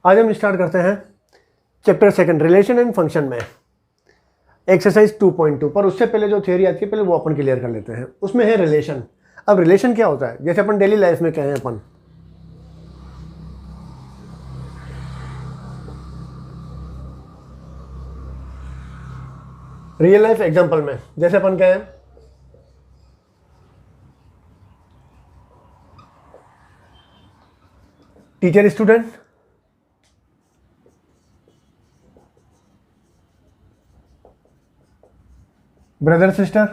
आज हम स्टार्ट करते हैं chapter second relation and function में एक्सरसाइज 2.2। पर उससे पहले जो थ्योरी आती है पहले वो अपन क्लियर कर लेते हैं। उसमें है रिलेशन। अब रिलेशन क्या होता है, जैसे अपन डेली लाइफ में कहें, अपन रियल लाइफ एग्जांपल में जैसे अपन कहें teacher student, brother sister,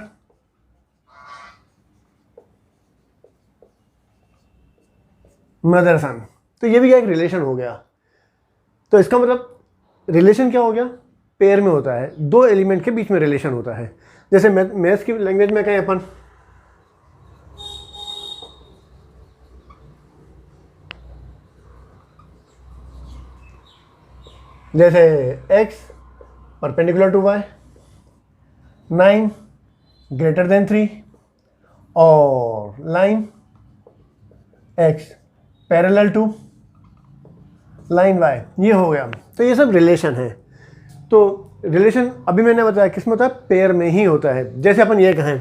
mother सन, तो ये भी एक रिलेशन हो गया। तो इसका मतलब रिलेशन क्या हो गया, पेयर में होता है, दो एलिमेंट के बीच में रिलेशन होता है। जैसे मैथ्स की लैंग्वेज में कहें अपन जैसे x perpendicular to y, 9 greater than 3 और line x parallel to line y, ये हो गया। तो ये सब रिलेशन है। तो रिलेशन अभी मैंने बताया किस में होता है, पेयर में ही होता है। जैसे अपन ये कहें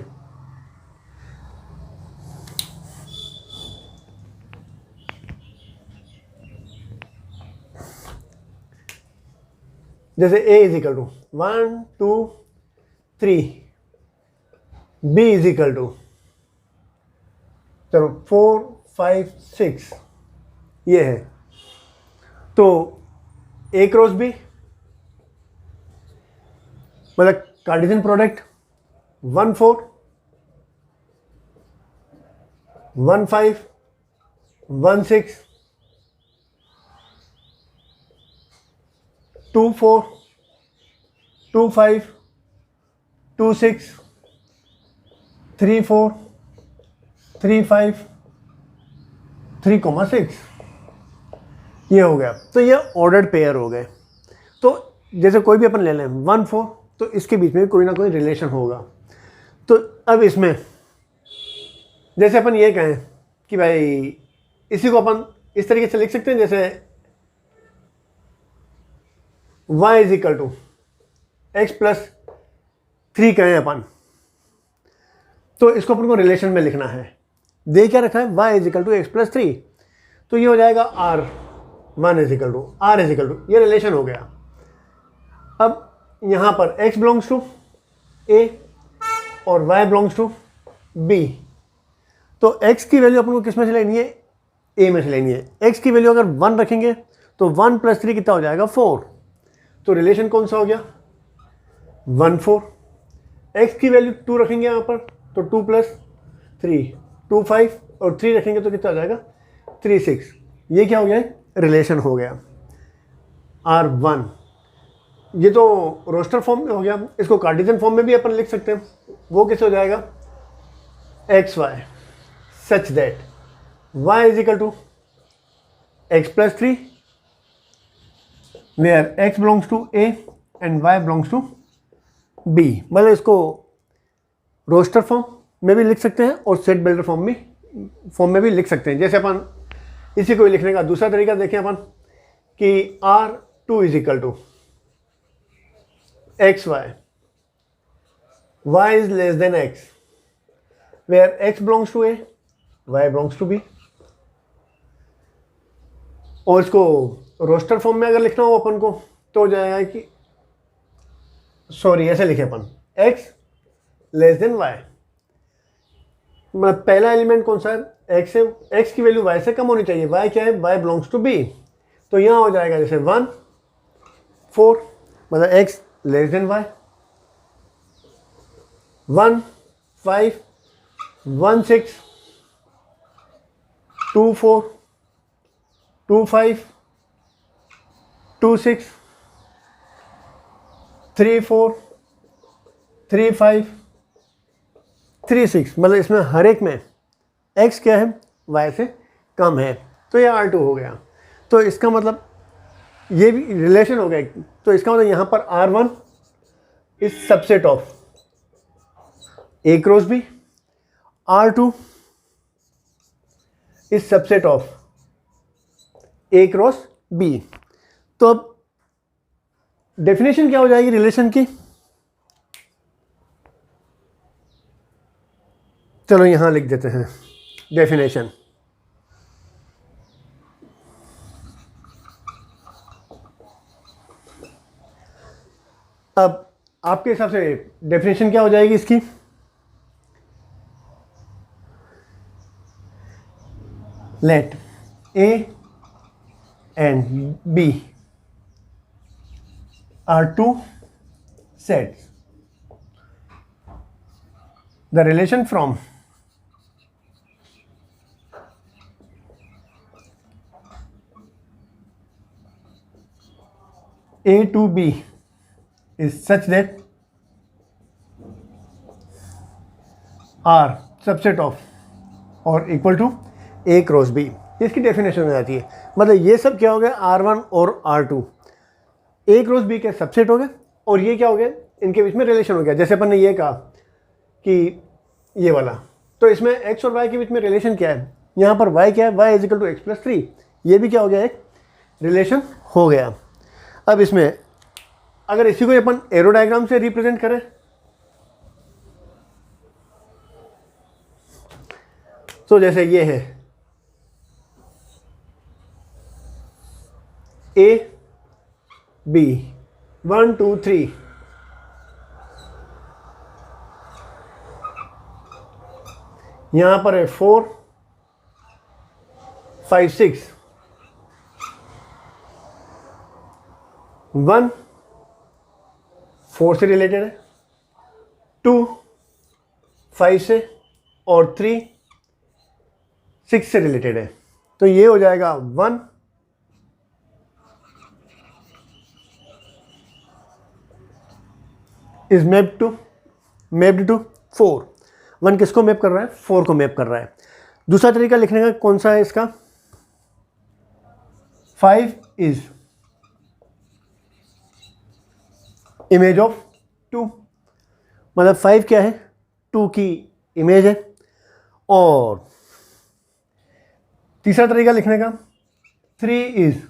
जैसे a is equal to 1 2 3, b is equal to चलो 4 5 6, ये है। तो a क्रॉस b मतलब कार्टेशियन प्रोडक्ट 1 4 1 5 1 6 2 4 2 5 2 6 3 4 3 5 3,6, ये हो गया। तो ये ऑर्डर्ड पेयर हो गए। तो जैसे कोई भी अपन ले लें 1 4, तो इसके बीच में कोई ना कोई रिलेशन होगा। तो अब इसमें जैसे अपन ये कहें कि भाई इसी को अपन इस तरीके से लिख सकते हैं, जैसे y is equal to x plus 3 कहें अपन, तो इसको अपन को रिलेशन में लिखना है। दे क्या रखा है, y is equal to x plus 3, तो ये हो जाएगा r1 is equal to r is equal to, ये रिलेशन हो गया। अब यहाँ पर x बिलोंग्स टू a और y बिलोंग्स टू b, तो x की वैल्यू अपन को किस में से लेनी है, a में से लेनी है। x की वैल्यू अगर 1 रखेंगे तो 1 प्लस 3 कितना हो जाएगा, 4। तो रिलेशन कौन सा हो गया, 1 4। x की वैल्यू 2 रखेंगे यहाँ पर तो 2 प्लस 3 2 5 और 3 रखेंगे तो कितना हो जाएगा, 3 6। ये क्या हो गया, रिलेशन हो गया R1। ये तो रोस्टर फॉर्म में हो गया। इसको कार्टेशियन फॉर्म में भी अपन लिख सकते हैं। वो कैसे हो जाएगा, x y such that y is equal to x plus 3 where x belongs to a and y belongs to b। मतलब इसको रोस्टर फॉर्म में भी लिख सकते हैं और सेट बिल्डर फॉर्म में भी लिख सकते हैं। जैसे अपन इसी को लिखने का दूसरा तरीका देखें अपन कि R2 is equal to x y is less than x where x belongs to a y belongs to b। और इसको रोस्टर फॉर्म में अगर लिखना हो अपन को तो हो जाएगा कि सॉरी ऐसे लिखे अपन x लेस देन y। पहला एलिमेंट कौन सा है, x से, x की वैल्यू y से कम होनी चाहिए। y क्या है, y बिलोंग्स टू b। तो यहाँ हो जाएगा जैसे 1 4 मतलब x लेस देन y, 1 5 1 6 2 4 2 5 2 6 3 4 3 5 3 6। मतलब इसमें हर एक में x क्या है, y से कम है। तो ये R2 हो गया। तो इसका मतलब ये भी रिलेशन हो गया। तो इसका मतलब यहाँ पर R1 is subset of a cross b, R2 is subset of a cross b। तो अब डेफिनेशन क्या हो जाएगी रिलेशन की? चलो यहां लिख देते हैं डेफिनेशन। अब आपके हिसाब से डेफिनेशन क्या हो जाएगी इसकी? Let A and B are two sets, the relation from A to B is such that R subset of और equal to A cross B। इसकी डेफिनेशन हो जाती है। मतलब ये सब क्या हो गया? R1 और R2 A क्रॉस B के सबसेट हो गए, और ये क्या हो गया? इनके बीच में रिलेशन हो गया। जैसे अपन ने ये कहा कि ये वाला, तो इसमें x और y के बीच में रिलेशन क्या है? यहाँ पर y क्या है? y is equal to x plus 3। ये भी क्या हो गया? एक रिलेशन हो गया। अब इसमें अगर इसी को अपन एरो डायग्राम से रिप्रेजेंट करें, तो जैसे ये है A B 1 2 3, यहां पर है 4 5 6, 1 4 से रिलेटेड है, 2 5 से, और 3 6 से रिलेटेड है। तो ये हो जाएगा 1 इज मैप्ड टू 4। 1 किसको मैप कर रहा है? 4 को मैप कर रहा है। दूसरा तरीका लिखने का कौन सा है इसका? 5 इज इमेज ऑफ 2, मतलब 5 क्या है? 2 की इमेज है। और तीसरा तरीका लिखने का 3 इज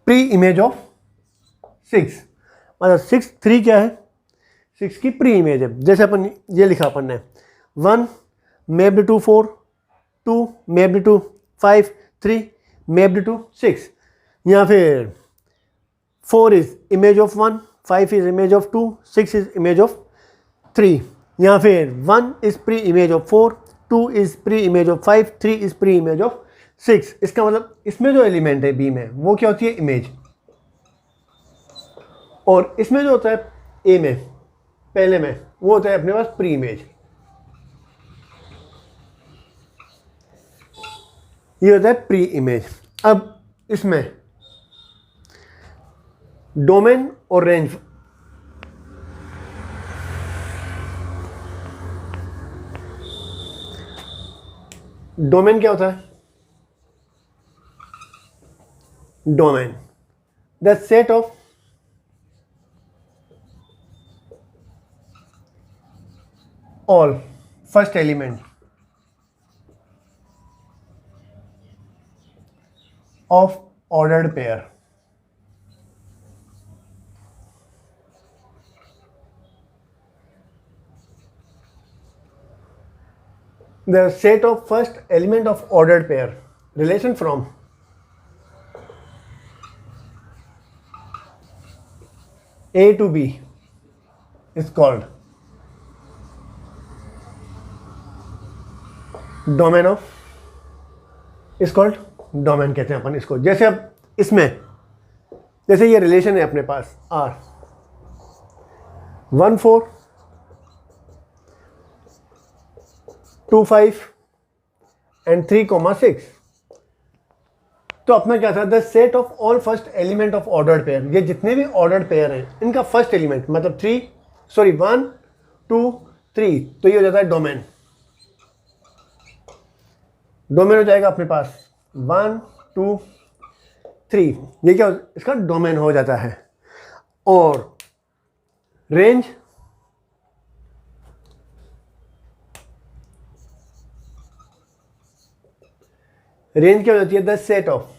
प्री इमेज ऑफ 6, मतलब 6 3 क्या है? 6 की प्री इमेज है। जैसे अपन ये लिखा अपन ने 1 mapped to 4, 2 mapped to 5, 3 mapped to 6, या फिर 4 is image of 1, 5 is image of 2, 6 is image of 3, या फिर 1 is pre image of 4, 2 is pre image of 5, 3 is pre image of 6। इसका मतलब इसमें जो एलिमेंट है बी में वो क्या होती है? इमेज। और इसमें जो होता है ए में, पहले में, वो होता है अपने पास प्री इमेज। ये होता है प्री इमेज। अब इसमें डोमेन और रेंज, डोमेन क्या होता है? Domain the set of all first element of ordered pair. The set of first element of ordered pair, relation from A to B is called domain of, is called domain कहते हैं अपन इसको। जैसे अब इसमें, जैसे ये रिलेशन है अपने पास R 1 4 2 5 एंड 3 6, तो अपना क्या था? The set of all first element of ordered pair. ये जितने भी ऑर्डर्ड पेयर हैं इनका फर्स्ट एलिमेंट मतलब 1 2 3, तो ये हो जाता है डोमेन। डोमेन हो जाएगा अपने पास 1 2 3, ये क्या इसका डोमेन हो जाता है। और रेंज रेंज क्या हो जाती है? The set of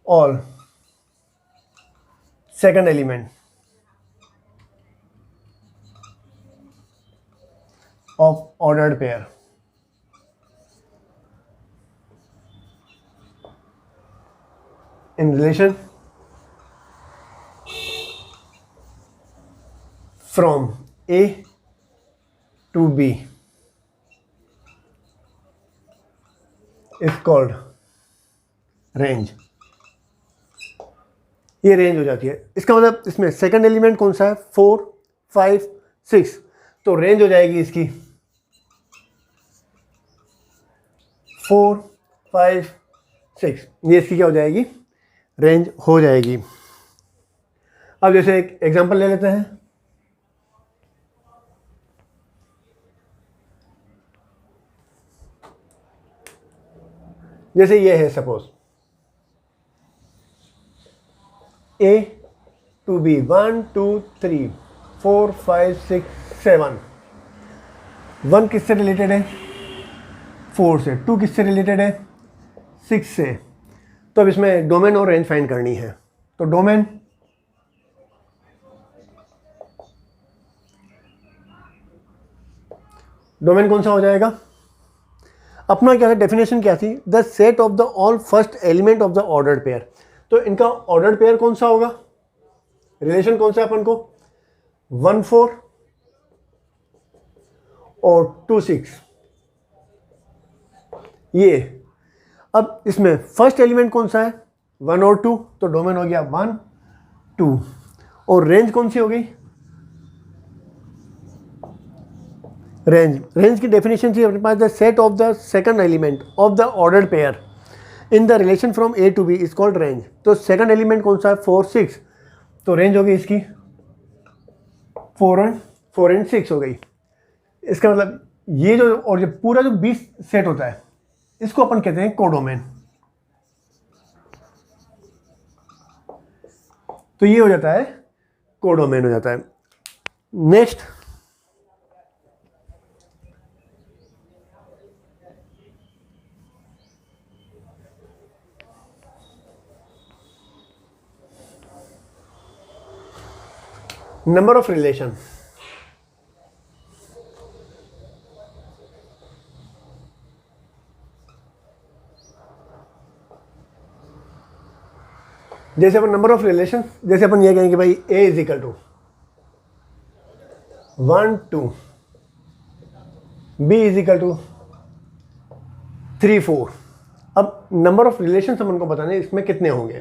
all second element of ordered pair in relation from A to B is called range। ये रेंज हो जाती है। इसका मतलब इसमें सेकंड एलिमेंट कौन सा है? 4, 5, 6, तो रेंज हो जाएगी इसकी 4, 5, 6, ये इसकी क्या हो जाएगी? रेंज हो जाएगी। अब जैसे एक एग्जांपल ले लेते हैं। जैसे ये है सपोज A to B 1 2 3 4 5 6 7। 1 किससे रिलेटेड है? 4 से। 2 किससे रिलेटेड है? 6 से। तो अब इसमें डोमेन और रेंज फाइंड करनी है। तो डोमेन कौन सा हो जाएगा? अपना क्या था? डेफिनेशन क्या थी? The set of the all first element of the ordered pair. तो इनका ऑर्डर्ड पेयर कौन सा होगा? रिलेशन कौन सा है अपन को? 1 4 और 2 6। ये अब इसमें फर्स्ट एलिमेंट कौन सा है? 1 और 2, तो डोमेन हो गया 1 2। और रेंज कौन सी हो गई? रेंज की डेफिनेशन थी अपने पास the set of the second element of the ordered pair in the relation from A to B is called range. तो सेकंड एलिमेंट कौन सा है? 4 6, तो रेंज हो गई इसकी 4 एंड 6 हो गई। इसका मतलब ये जो और ये पूरा जो 20 सेट होता है इसको अपन कहते हैं कोडोमेन। तो ये हो जाता है कोडोमेन हो जाता है। Next number of relation. जैसे अपन नंबर ऑफ रिलेशन, जैसे अपन ये कहेंगे भाई A is equal to 1 2, B is equal to 3 4। अब नंबर ऑफ रिलेशन अपन को बताने इसमें कितने होंगे।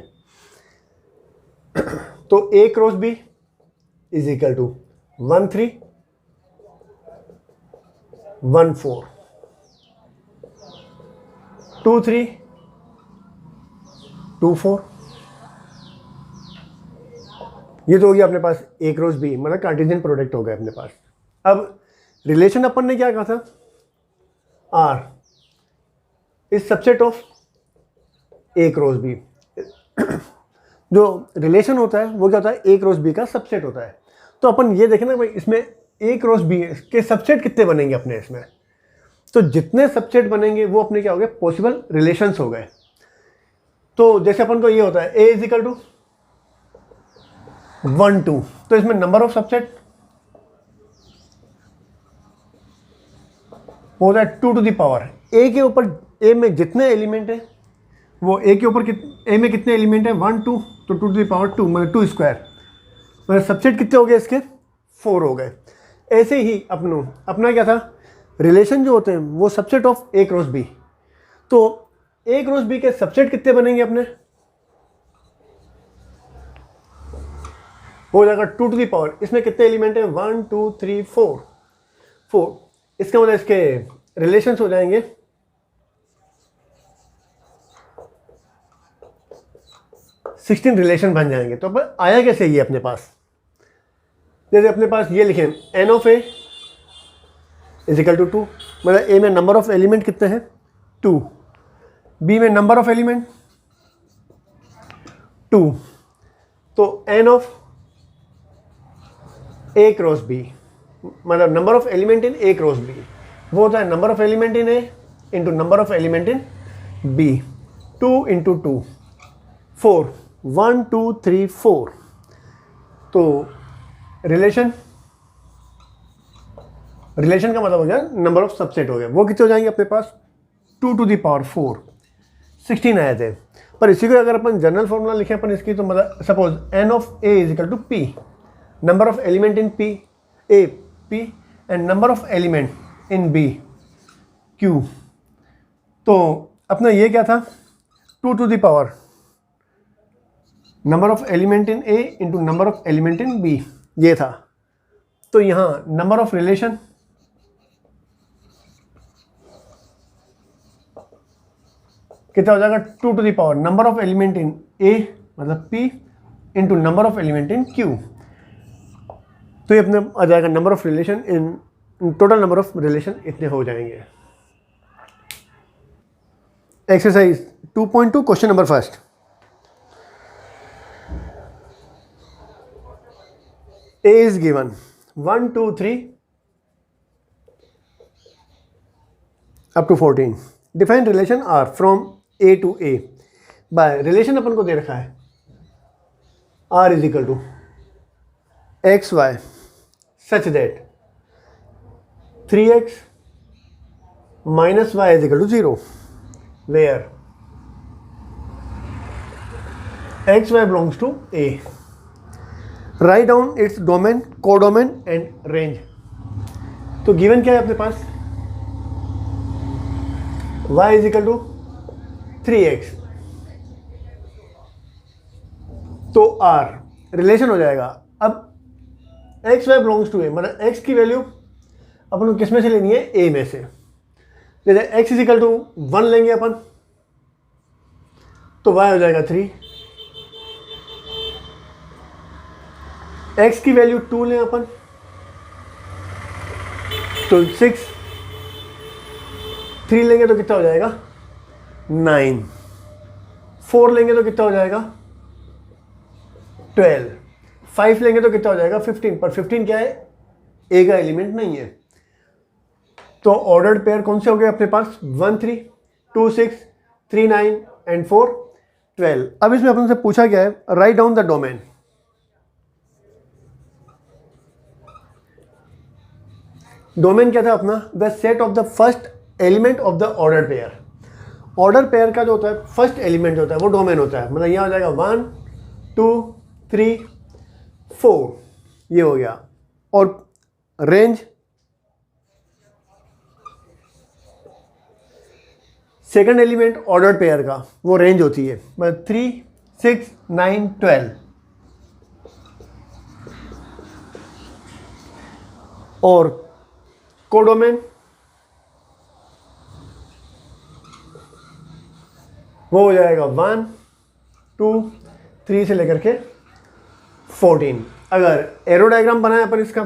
तो A cross B is equal to 1 3 1 4 2 3 2 4। ये तो हो गया अपने पास A क्रॉस B, मतलब कार्टेशियन प्रोडक्ट हो गया अपने पास। अब रिलेशन अपन ने क्या कहा था? R is subset of A cross B। जो रिलेशन होता है वो क्या होता है? A क्रॉस B का सबसेट होता है। तो अपन ये देखें ना भाई इसमें A क्रॉस B के सबसेट कितने बनेंगे अपने इसमें। तो जितने सबसेट बनेंगे वो अपने क्या हो गए? पॉसिबल रिलेशंस हो गए। तो जैसे अपन को ये होता है A इज इक्वल टू 1 2, तो इसमें नंबर ऑफ सबसेट होता है 2 टू द पावर। A के ऊपर A में जितने एलिमेंट है वो A के ऊपर A में कितने एलिमेंट है? 1 2, तो 2 टू द पावर 2 मतलब 2 स्क्वायर। मतलब सबसेट कितने हो गए इसके? 4 हो गए। ऐसे ही अपना क्या था? रिलेशन जो होते हैं वो subset of A cross B। तो A क्रॉस B के सबसेट कितने बनेंगे अपने? हो जाएगा 2 टू द पावर। इसमें कितने एलिमेंट है? 1 2 3 4। इसका मतलब इसके रिलेशंस हो जाएंगे 16 रिलेशन बन जाएंगे। तो अब आया कैसे ये अपने पास? जैसे अपने पास ये लिखें n of A is equal to 2, मतलब A में नंबर ऑफ एलिमेंट कितने हैं? 2। B में नंबर ऑफ एलिमेंट 2, तो n of A cross B मतलब number of element in A cross B, वो होता है number of element in A into number of element in B, 2 into 2 4, 1 2 3 4। तो relation का मतलब हो गया नंबर ऑफ सबसेट हो गया, वो कितने हो जाएंगे अपने पास 2 टू द पावर 4, 16 आए थे। पर इसी को अगर अपन जनरल फॉर्मूला लिखें अपन इसकी, तो मतलब suppose n of a is equal to p, number of element in p a p and number of element in b q। तो अपना ये क्या था 2 to the power number of element in a into number of element in b, ये था। तो यहाँ number of relation कितना हो जाएगा 2 to the power number of element in a मतलब p into number of element in q। तो ये अपने आ जाएगा number of relation in total number of relation इतने हो जाएंगे। Exercise 2.2 question number first. A is given 1 2 3 up to 14. Define relation R from A to A by relation अपन को दे रखा है R is equal to x y such that 3x minus y is equal to 0 where x y belongs to A. Write down its domain, codomain and range. तो given क्या है अपने पास y is equal to 3x, तो r relation हो जाएगा। अब x y belongs to a, मतलब x की वैल्यू अपन को किस में से लेनी है a में से। जैसे x इज इक्वल टू 1 लेंगे अपन तो y हो जाएगा 3, x की वैल्यू 2 लें अपन तो 6, 3 लेंगे तो कितना हो जाएगा 9, 4 लेंगे तो कितना हो जाएगा 12, 5 लेंगे तो कितना हो जाएगा 15। पर 15 क्या है a का एलिमेंट नहीं है। तो ऑर्डर्ड पेयर कौन से हो गए अपने पास 1 3 2 6 3 9 एंड 4 12। अब इसमें अपन से पूछा गया है right down the domain. Domain क्या था अपना the set of the first element of the order pair. Order pair का जो होता है फर्स्ट एलिमेंट जो होता है वो डोमेन होता है। मतलब यहाँ हो जाएगा 1 2 3 4 ये हो गया। और range second element order pair का वो रेंज होती है मतलब 3 6 9 12। और कोडोमेन वो हो जाएगा 1 2 3 से लेकर के 14। अगर एरो डायग्राम बनाए अपन इसका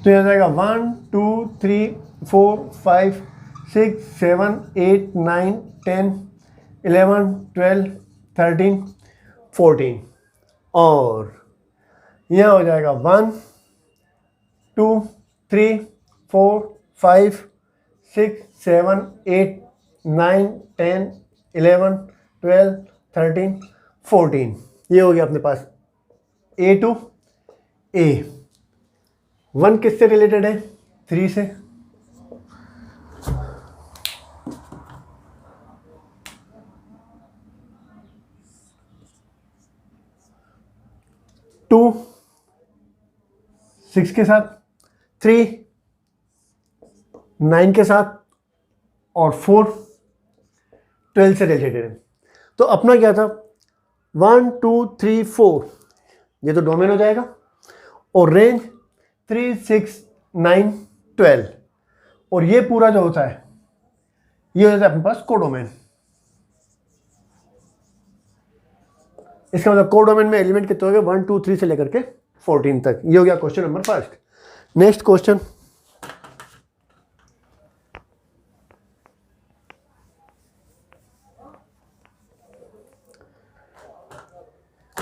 तो यह हो जाएगा 1 2 3 4 5 6 7 8 9 10 11 12 13 14। और यह हो जाएगा 1 2 3 4 5 6 7 8 9 10 11 12 13 14। ये हो गया अपने पास A टू A। 1 किससे रिलेटेड है 3 से, 2 6 के साथ, 3 9 के साथ और 4 12 से रिलेटेड है। तो अपना क्या था 1 2 3 4 ये तो डोमेन हो जाएगा और रेंज 3 6 9 12 और ये पूरा जो होता है ये हो जाता है अपने पास कोडोमेन। इसका मतलब कोडोमेन में एलिमेंट कितने हो गए 1 2 3 से लेकर के 14 तक। ये हो गया question number first. Next question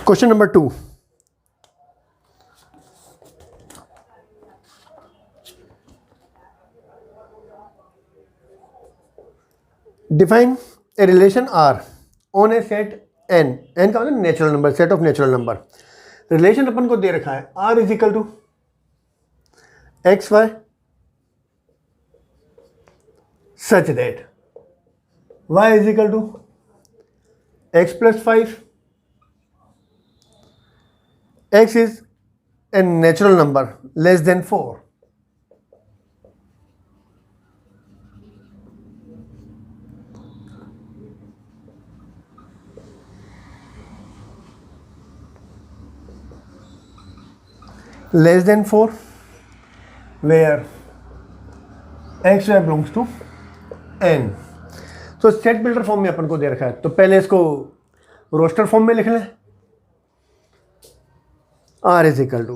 question number 2, define a relation R on a set N, N का मतलब natural number, set of natural number. Relation अपन को दे रखा है R is equal to x y such that y is equal to x plus 5, x is a natural number less than 4, less than 4 where x y belongs to n। तो set builder form में अपन को दे रखा है, तो पहले इसको रोस्टर फॉर्म में लिख लें। r is equal to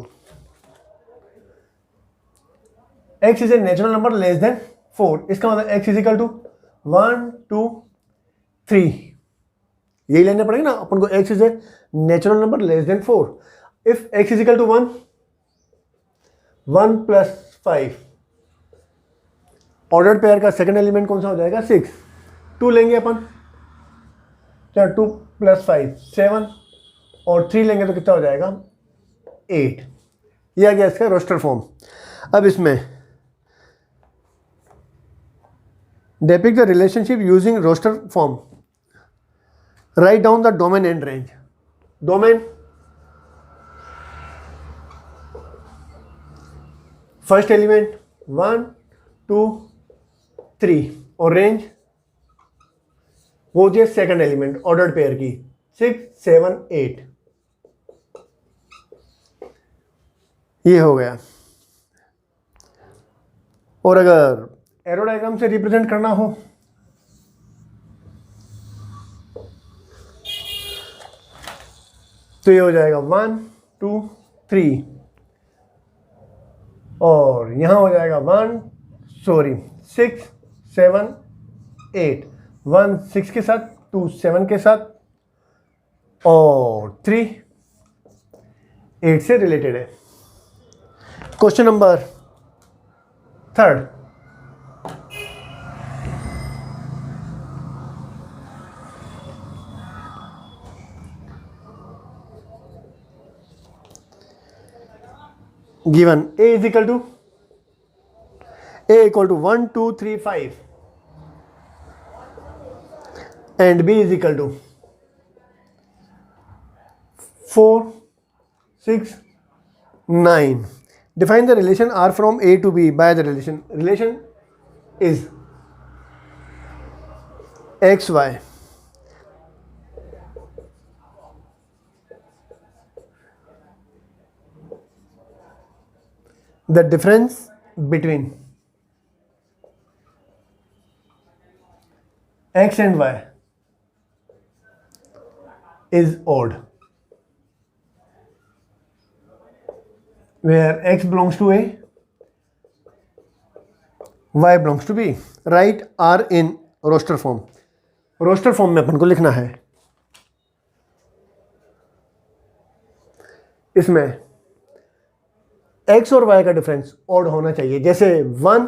x is a natural number less than 4, इसका मतलब x इज इक्वल टू 1 2 3, यही लेने पड़ेगा ना अपन को। x is a natural number less than 4, if x is equal to 1, 1 plus 5, ordered pair का सेकंड एलिमेंट कौन सा हो जाएगा 6, 2 लेंगे अपन, क्या 2 प्लस 5 7, और 3 लेंगे तो कितना हो जाएगा 8। ये आ गया इसका रोस्टर फॉर्म। अब इसमें depict the relationship using roster form, write down the domain and range. Domain first element 1 2 3, और रेंज वो होती है सेकंड एलिमेंट ऑर्डर्ड पेयर की 6 7 8। ये हो गया। और अगर एरो डायग्राम से रिप्रेजेंट करना हो तो ये हो जाएगा 1 2 3, और यहां हो जाएगा 6 7 8, 1 6 के साथ, 2 7 के साथ, और 3 8 से रिलेटेड है। Question number 3, given a is equal to 1 2 3 5 and b is equal to 4 6 9, define the relation r from a to b by the relation is x y the difference between x and y is odd, where x belongs to a, y belongs to b। write r in roster form। roster form में अपन को लिखना है, इसमें x और y का difference odd होना चाहिए। जैसे 1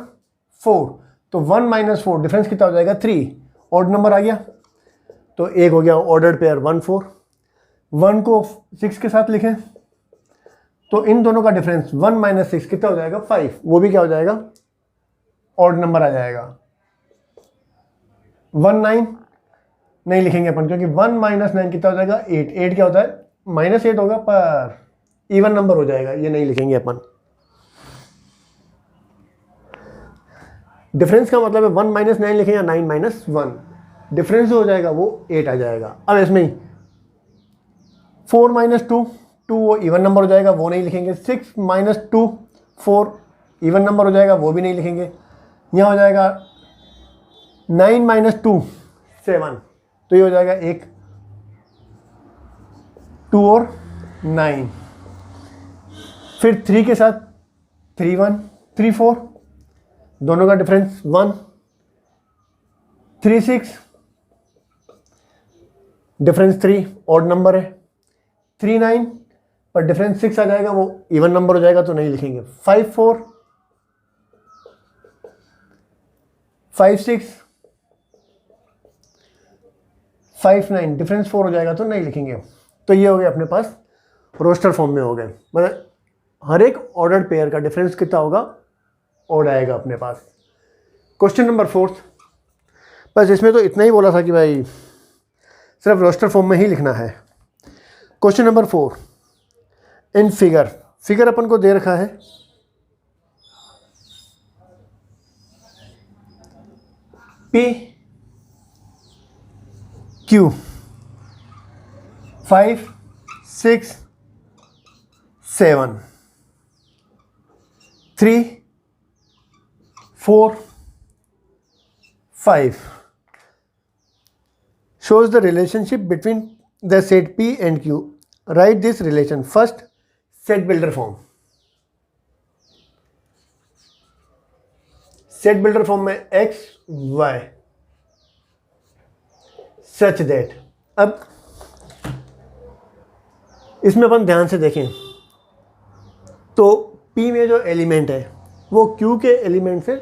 4, तो 1 माइनस 4 डिफरेंस कितना हो जाएगा 3, ऑड नंबर आ गया, तो एक हो गया ऑर्डर्ड पेयर 1 4। 1 को 6 के साथ लिखें तो इन दोनों का डिफरेंस 1 माइनस 6 कितना हो जाएगा 5, वो भी क्या हो जाएगा ऑड नंबर आ जाएगा। 1 9 नहीं लिखेंगे अपन, क्योंकि 1 माइनस 9 कितना हो जाएगा 8, 8 क्या होता है -8 होगा, पर इवन नंबर हो जाएगा, ये नहीं लिखेंगे अपन। डिफरेंस का मतलब है 1 माइनस 9 लिखें या 9 माइनस 1, डिफरेंस जो हो जाएगा वो 8 आ जाएगा। अब इसमें 4 माइनस 2 2 वो इवन नंबर हो जाएगा, वो नहीं लिखेंगे। 6 माइनस 2 4 इवन नंबर हो जाएगा, वो भी नहीं लिखेंगे। यहाँ हो जाएगा 9 माइनस 2 7, तो ये हो जाएगा 1 2 और 9, फिर 3 के साथ 3 1 3 4, दोनों का डिफरेंस 1 3 6, डिफरेंस 3 ऑड नंबर है, 3 9 पर डिफरेंस 6 आ जाएगा, वो इवन नंबर हो जाएगा तो नहीं लिखेंगे। 5 4 5 6 5 9 डिफरेंस 4 हो जाएगा तो नहीं लिखेंगे। तो ये हो गया अपने पास रोस्टर फॉर्म में हो गए, मतलब हर एक ऑर्डर्ड पेयर का डिफरेंस कितना होगा, ओड आएगा अपने पास। क्वेश्चन नंबर 4, बस इसमें तो इतना ही बोला था कि भाई सिर्फ रोस्टर फॉर्म में ही लिखना है। क्वेश्चन नंबर 4, इन फिगर अपन को दे रखा है P Q 5 6 7 3 4 5 shows the relationship between the set P and Q. Write this relation. First, set builder form. set builder form में x y such that, अब इसमें अपन ध्यान से देखें तो P में जो एलिमेंट है वो Q के एलिमेंट से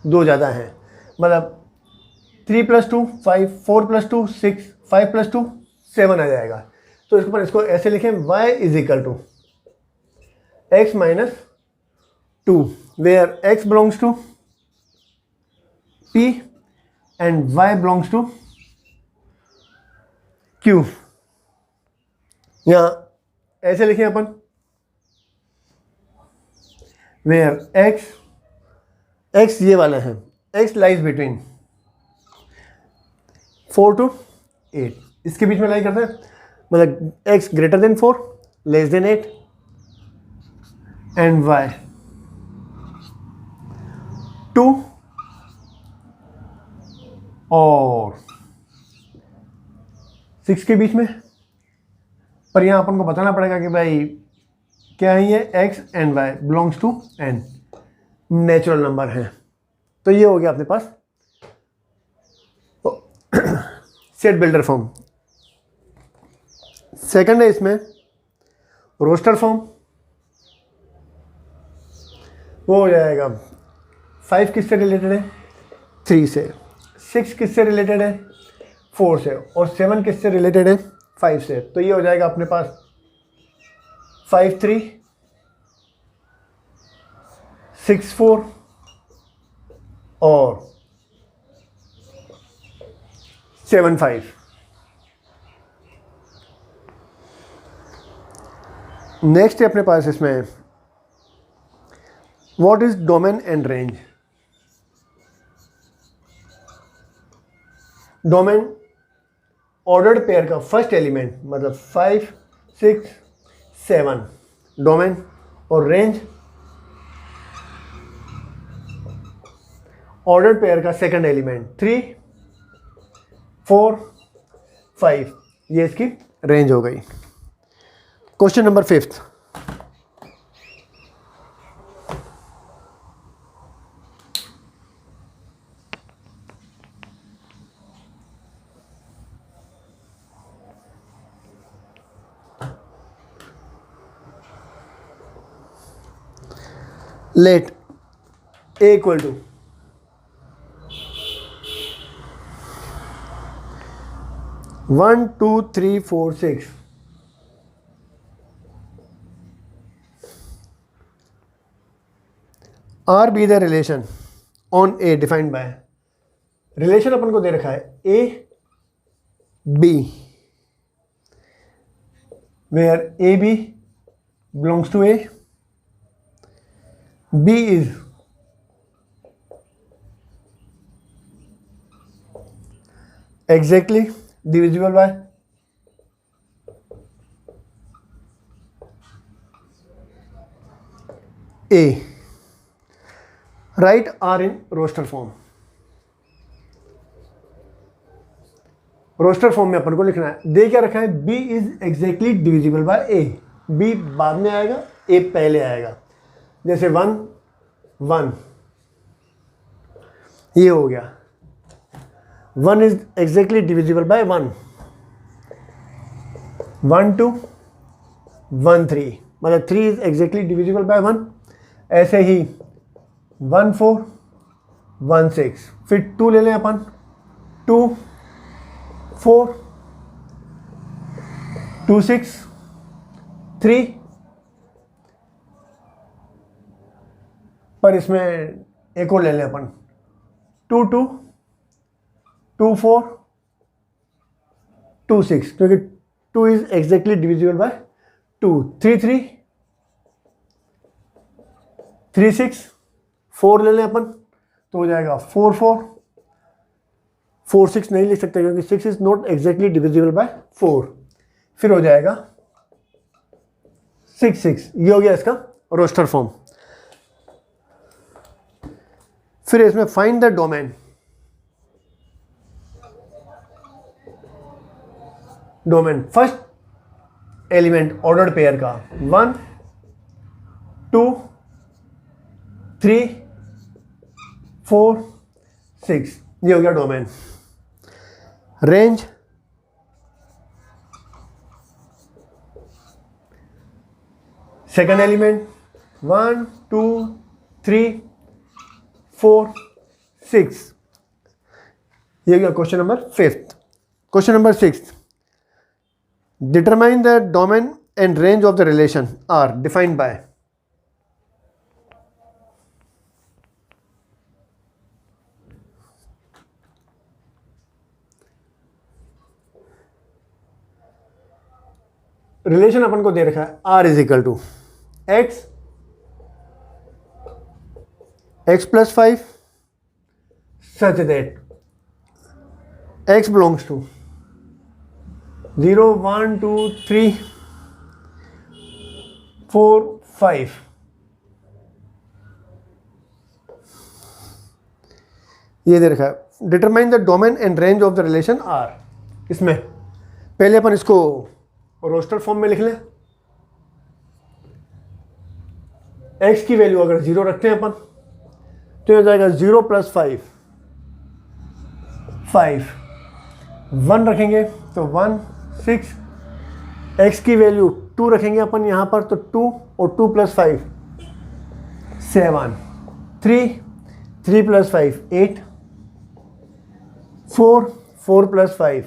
2 ज़्यादा हैं, मतलब 3 + 2 5, 4 + 2 6, 5 + 2 7 आ जाएगा। तो इसको ऐसे लिखें y = x - 2 where x belongs to P and y belongs to Q। यहाँ ऐसे लिखें अपन where x ये वाला है, x lies between 4 to 8, इसके बीच में लाई करते हैं, मतलब x greater than 4 less than 8 and y 2 और 6 के बीच में। पर यहाँ अपन को बताना पड़ेगा कि भाई क्या है ये, x and y belongs to n, natural number हैं। तो ये हो गया अपने पास सेट बिल्डर फॉर्म। सेकंड है इसमें रोस्टर फॉर्म, वो हो जाएगा 5 किससे रिलेटेड है, 3 से, 6 किससे रिलेटेड है, 4 से, और 7 किससे रिलेटेड है, 5 से। तो ये हो जाएगा अपने पास 5 3 6 4 और 7 5। नेक्स्ट है अपने पास इसमें what is domain and range. Domain ordered pair का फर्स्ट एलिमेंट, मतलब 5 6 7 डोमेन, और रेंज ऑर्डर्ड पेयर का सेकंड एलिमेंट 3 4 5, ये इसकी रेंज हो गई। Question number 5, let a equal to (1 2 3 4 6) R be the relation on A defined by, relation अपन को दे रखा है A B where AB belongs to A, B is exactly divisible by A। Write R in roster form। Roster form में अपन को लिखना है, दे क्या रखा है, B is exactly divisible by A। B बाद में आएगा, A पहले आएगा। जैसे 1 1 ये हो गया, 1 इज एग्जैक्टली डिविजिबल बाय 1, 1 2 1 3, मतलब 3 इज एग्जैक्टली डिविजिबल बाय 1। ऐसे ही 1 4 1 6, फिर 2 ले लें अपन, 2 4 2 6 3, पर इसमें एक और ले लें अपन, 2 2 2 4 2 6, क्योंकि 2 इज एग्जैक्टली डिविजिबल बाय 2। 3 3 3 6 4 ले लें अपन, तो हो जाएगा 4 4 4 6 नहीं लिख सकते क्योंकि 6 is not exactly divisible by 4। फिर हो जाएगा 6 6। ये हो गया इसका रोस्टर फॉर्म। फिर इसमें find the domain. Domain first element ordered pair का 1 2 3 4 6, ये हो गया डोमेन। रेंज सेकंड एलिमेंट 1 2 3 4 6, ये हो गया question number 5th। Question number 6, determine the domain and range of the relation are defined by। Relation अपन को दे रखा है R is equal to x plus 5 such that x belongs to 0 1 2 3 4 5। ये दे रखा है determine the domain and range of the relation R। इसमें पहले अपन इसको रोस्टर फॉर्म में लिख लें। x की वैल्यू अगर 0 रखते हैं अपन तो ये हो जाएगा 0 प्लस 5 5, 1 रखेंगे तो 1 6, x की वैल्यू 2 रखेंगे अपन यहाँ पर तो 2 और 2 प्लस 5 7, 3 प्लस 5 8, 4 प्लस 5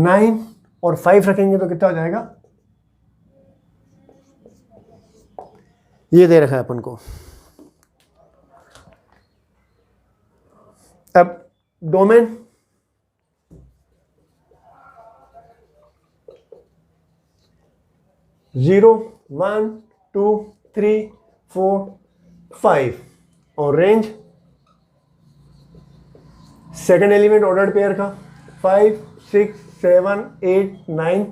9 और 5 रखेंगे तो कितना हो जाएगा, ये दे रखा है अपन को। अब डोमेन जीरो 1 2 3 4 5 और range second element ordered pair का 5 6 7 8 9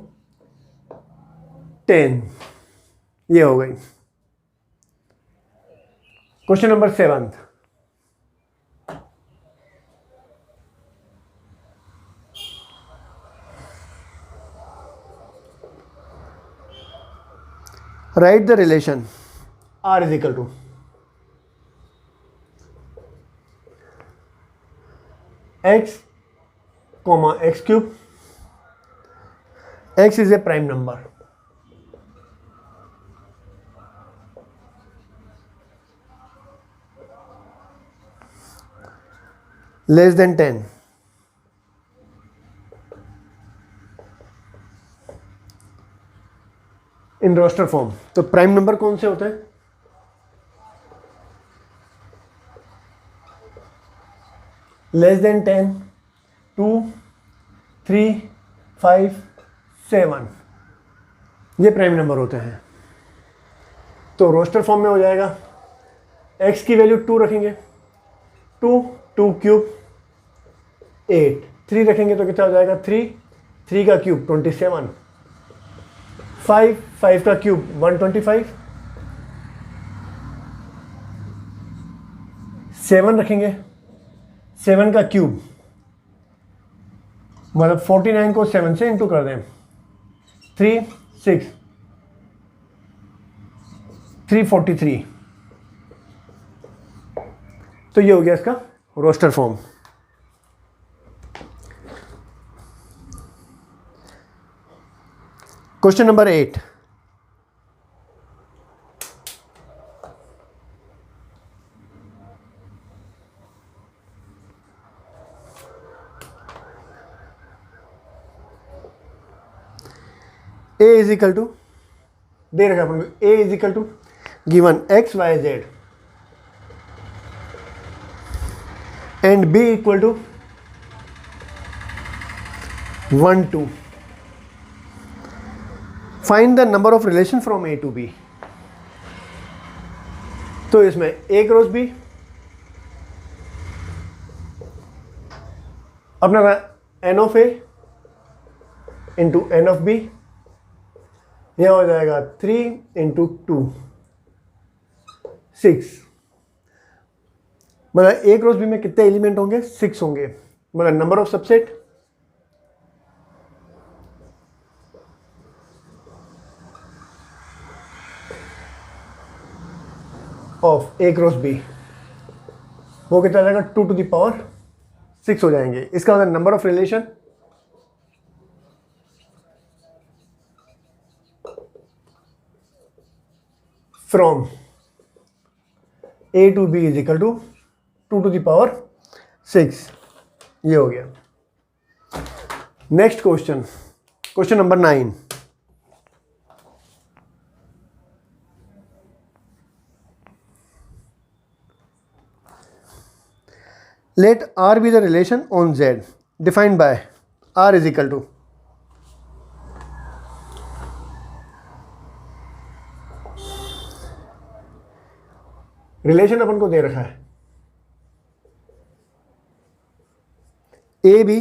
10, ये हो गई। Question number 7, write the relation R is equal to x comma x cube। x is a prime number, less than 10, in roster form. तो प्राइम नंबर कौन से होते हैं, लेस देन 10 2 3 5 7, ये प्राइम नंबर होते हैं। तो रोस्टर फॉर्म में हो जाएगा x की वैल्यू 2 रखेंगे 2 क्यूब 8, 3 रखेंगे तो कितना हो जाएगा 3 का क्यूब 27, 5 का क्यूब 125, 7 रखेंगे 7 का क्यूब मतलब 49 को 7 से इंटू कर दें 343, तो ये हो गया इसका roster form. Question number 8, a is equal to, दे रखा अपन को, a is equal to given x y z and b equal to 1 2, find the number of relation from a to b। तो इसमें a क्रॉस b अपना n of a into n of b, यह हो जाएगा 3 into 2 6। मतलब a cross b में कितने element होंगे? 6 होंगे। मतलब number of subset of a cross b वो कितना आ जाएगा? 2 टू द पावर 6 हो जाएंगे। इसका मतलब number of relation from a to b is equal to 2 to the power 6। ये हो गया। Next question, question number 9, let R be the relation on Z defined by R is equal to, relation अपन को दे रखा है A B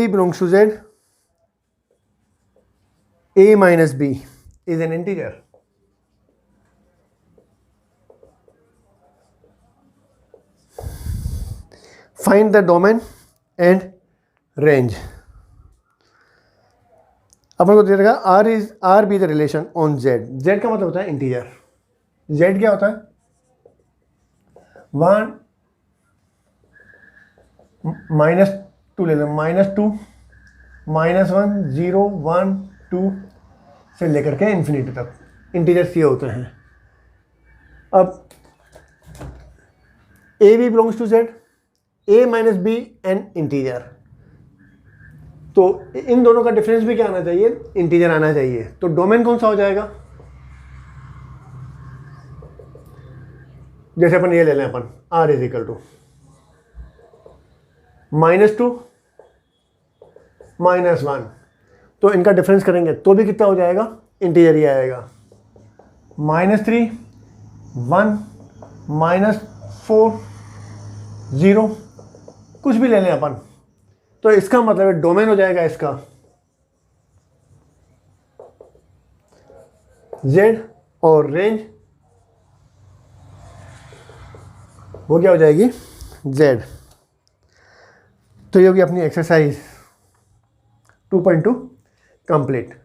belongs to Z, a minus b is an integer. Find the domain and range. अपन को दे देगा R be the relation on Z. Z का मतलब होता है इंटीजर। जेड क्या होता है? 1 -2 ले लो, -2 -1 0 1 2 से लेकर के इन्फिनिटी तक इंटीजर्स ये होते हैं। अब a B belongs to Z, a minus b an integer, तो इन दोनों का डिफरेंस भी क्या आना चाहिए? इंटीजर आना चाहिए। तो डोमेन कौन सा हो जाएगा? जैसे अपन ये ले लें, अपन r इज इक्वल टू -2 -1, तो इनका डिफरेंस करेंगे तो भी कितना हो जाएगा? इंटीजर ही आएगा। -3 1 -4 0 कुछ भी ले लें अपन, तो इसका मतलब डोमेन हो जाएगा इसका z, और रेंज वो क्या हो जाएगी? z। तो ये होगी अपनी एक्सरसाइज 2.2 कंप्लीट।